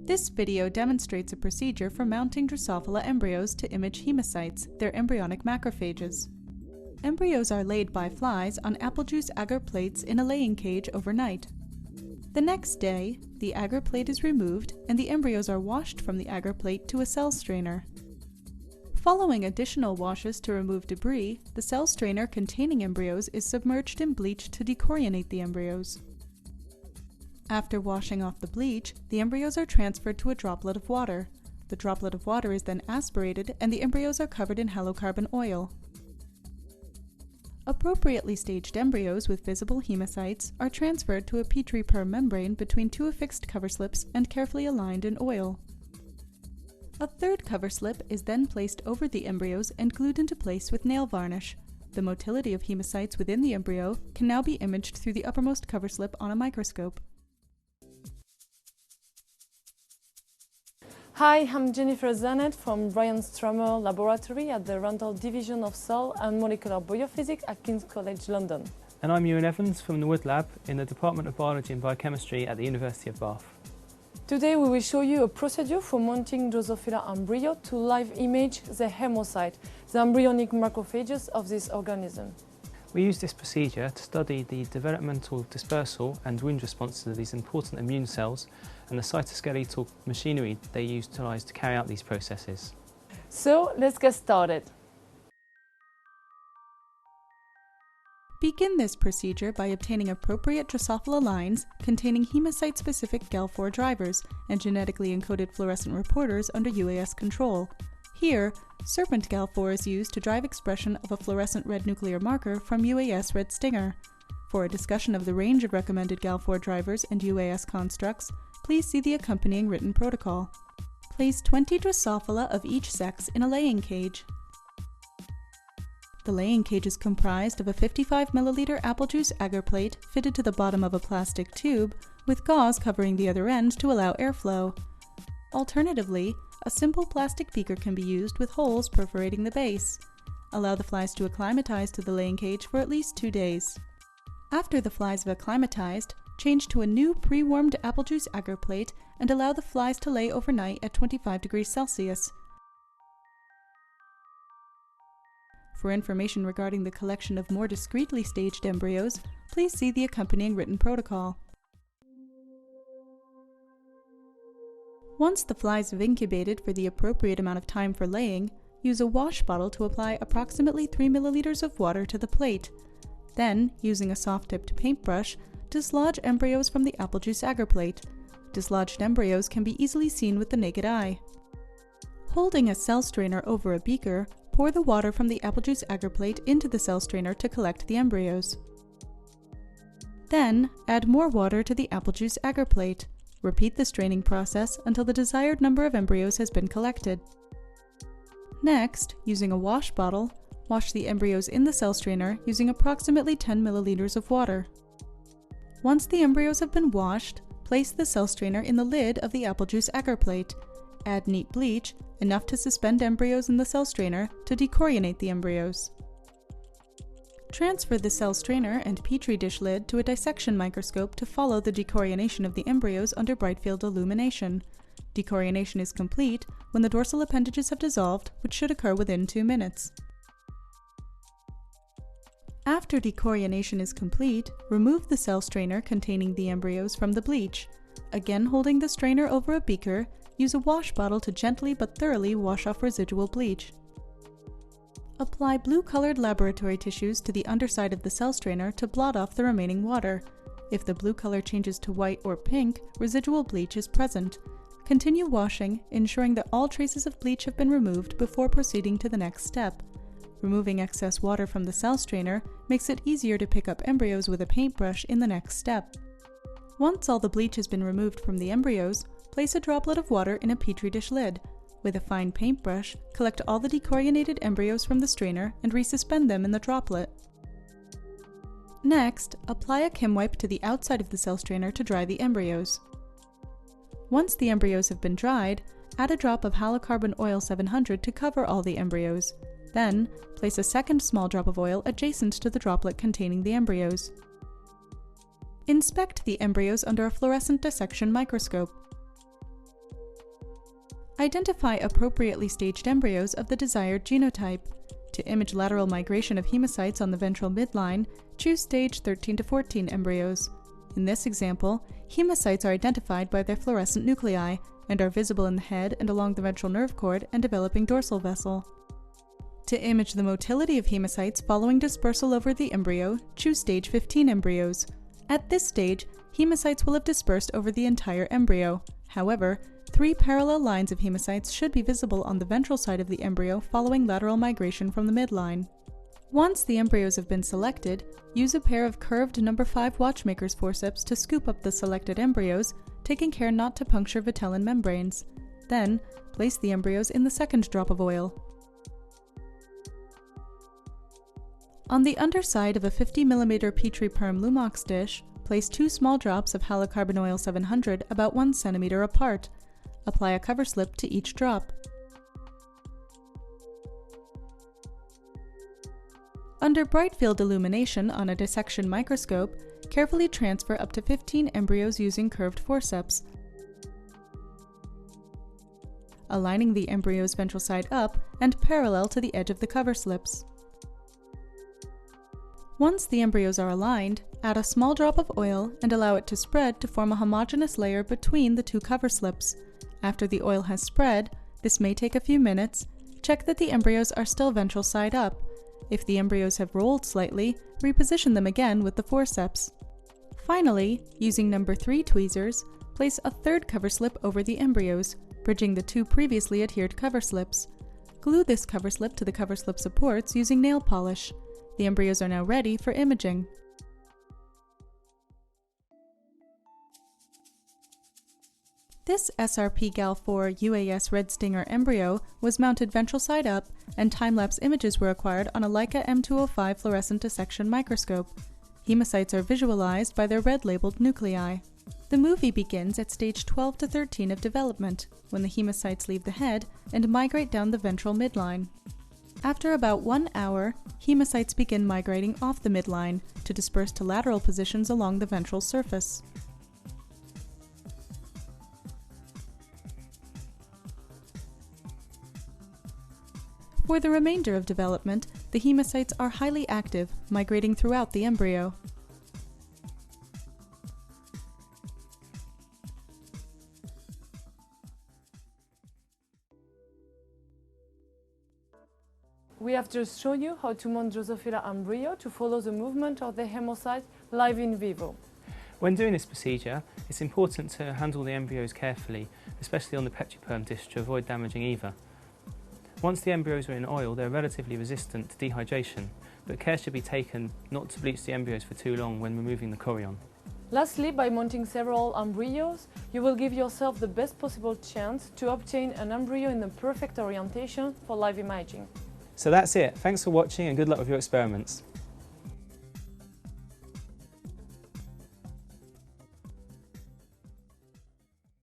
This video demonstrates a procedure for mounting Drosophila embryos to image hemocytes, their embryonic macrophages. Embryos are laid by flies on apple juice agar plates in a laying cage overnight. The next day, the agar plate is removed and the embryos are washed from the agar plate to a cell strainer. Following additional washes to remove debris, the cell strainer containing embryos is submerged in bleach to decorionate the embryos. After washing off the bleach, the embryos are transferred to a droplet of water. The droplet of water is then aspirated and the embryos are covered in halocarbon oil. Appropriately staged embryos with visible hemocytes are transferred to a Petri per membrane between two affixed cover slips and carefully aligned in oil. A third cover slip is then placed over the embryos and glued into place with nail varnish. The motility of hemocytes within the embryo can now be imaged through the uppermost cover slip on a microscope. Hi, I'm Jennifer Zanet from Brian Strummer Laboratory at the Rental Division of Cell and Molecular Biophysics at King's College London. And I'm Ewan Evans from the Wood Lab in the Department of Biology and Biochemistry at the University of Bath. Today we will show you a procedure for mounting Drosophila embryo to live image the hemocyte, the embryonic macrophages of this organism. We use this procedure to study the developmental dispersal and wound responses of these important immune cells and the cytoskeletal machinery they utilise to carry out these processes. So let's get started. Begin this procedure by obtaining appropriate Drosophila lines containing hemocyte-specific GAL4 drivers and genetically encoded fluorescent reporters under UAS control. Here, serpent GAL4 is used to drive expression of a fluorescent red nuclear marker from UAS red stinger. For a discussion of the range of recommended GAL4 drivers and UAS constructs, please see the accompanying written protocol. Place 20 Drosophila of each sex in a laying cage. The laying cage is comprised of a 55 ml apple juice agar plate fitted to the bottom of a plastic tube, with gauze covering the other end to allow airflow. Alternatively, a simple plastic beaker can be used with holes perforating the base. Allow the flies to acclimatize to the laying cage for at least 2 days. After the flies have acclimatized, change to a new pre-warmed apple juice agar plate and allow the flies to lay overnight at 25 degrees Celsius. For information regarding the collection of more discreetly staged embryos, please see the accompanying written protocol. Once the flies have incubated for the appropriate amount of time for laying, use a wash bottle to apply approximately 3 ml of water to the plate. Then, using a soft-tipped paintbrush, dislodge embryos from the apple juice agar plate. Dislodged embryos can be easily seen with the naked eye. Holding a cell strainer over a beaker, pour the water from the apple juice agar plate into the cell strainer to collect the embryos. Then, add more water to the apple juice agar plate. Repeat the straining process until the desired number of embryos has been collected. Next, using a wash bottle, wash the embryos in the cell strainer using approximately 10 ml of water. Once the embryos have been washed, place the cell strainer in the lid of the apple juice agar plate. Add neat bleach, enough to suspend embryos in the cell strainer to decorionate the embryos. Transfer the cell strainer and petri dish lid to a dissection microscope to follow the decorionation of the embryos under bright field illumination. Decorionation is complete when the dorsal appendages have dissolved, which should occur within 2 minutes. After decorionation is complete, remove the cell strainer containing the embryos from the bleach. Again holding the strainer over a beaker, use a wash bottle to gently but thoroughly wash off residual bleach. Apply blue-colored laboratory tissues to the underside of the cell strainer to blot off the remaining water. If the blue color changes to white or pink, residual bleach is present. Continue washing, ensuring that all traces of bleach have been removed before proceeding to the next step. Removing excess water from the cell strainer makes it easier to pick up embryos with a paintbrush in the next step. Once all the bleach has been removed from the embryos, place a droplet of water in a petri dish lid. With a fine paintbrush, collect all the decorionated embryos from the strainer and resuspend them in the droplet. Next, apply a chem wipe to the outside of the cell strainer to dry the embryos. Once the embryos have been dried, add a drop of halocarbon oil 700 to cover all the embryos. Then, place a second small drop of oil adjacent to the droplet containing the embryos. Inspect the embryos under a fluorescent dissection microscope. Identify appropriately staged embryos of the desired genotype. To image lateral migration of hemocytes on the ventral midline, choose stage 13 to 14 embryos. In this example, hemocytes are identified by their fluorescent nuclei and are visible in the head and along the ventral nerve cord and developing dorsal vessel. To image the motility of hemocytes following dispersal over the embryo, choose stage 15 embryos. At this stage, hemocytes will have dispersed over the entire embryo. However, 3 parallel lines of hemocytes should be visible on the ventral side of the embryo following lateral migration from the midline. Once the embryos have been selected, use a pair of curved No. 5 watchmaker's forceps to scoop up the selected embryos, taking care not to puncture vitelline membranes. Then, place the embryos in the second drop of oil. On the underside of a 50 mm Petri Perm Lumox dish, place 2 small drops of halocarbon 700 about 1 cm apart. Apply a cover slip to each drop. Under bright field illumination on a dissection microscope, carefully transfer up to 15 embryos using curved forceps, aligning the embryo's ventral side up and parallel to the edge of the cover slips. Once the embryos are aligned, add a small drop of oil and allow it to spread to form a homogeneous layer between the 2 cover slips. After the oil has spread, this may take a few minutes, check that the embryos are still ventral side up. If the embryos have rolled slightly, reposition them again with the forceps. Finally, using No. 3 tweezers, place a third cover slip over the embryos, bridging the 2 previously adhered cover slips. Glue this cover slip to the cover slip supports using nail polish. The embryos are now ready for imaging. This SRP-Gal4 UAS red stinger embryo was mounted ventral side up, and time-lapse images were acquired on a Leica M205 fluorescent dissection microscope. Hemocytes are visualized by their red-labeled nuclei. The movie begins at stage 12 to 13 of development, when the hemocytes leave the head and migrate down the ventral midline. After about 1 hour, hemocytes begin migrating off the midline to disperse to lateral positions along the ventral surface. For the remainder of development, the hemocytes are highly active, migrating throughout the embryo. We have just shown you how to mount Drosophila embryo to follow the movement of the hemocyte live in vivo. When doing this procedure, it's important to handle the embryos carefully, especially on the Petri Perm dish, to avoid damaging either. Once the embryos are in oil, they're relatively resistant to dehydration, but care should be taken not to bleach the embryos for too long when removing the chorion. Lastly, by mounting several embryos, you will give yourself the best possible chance to obtain an embryo in the perfect orientation for live imaging. So that's it. Thanks for watching and good luck with your experiments.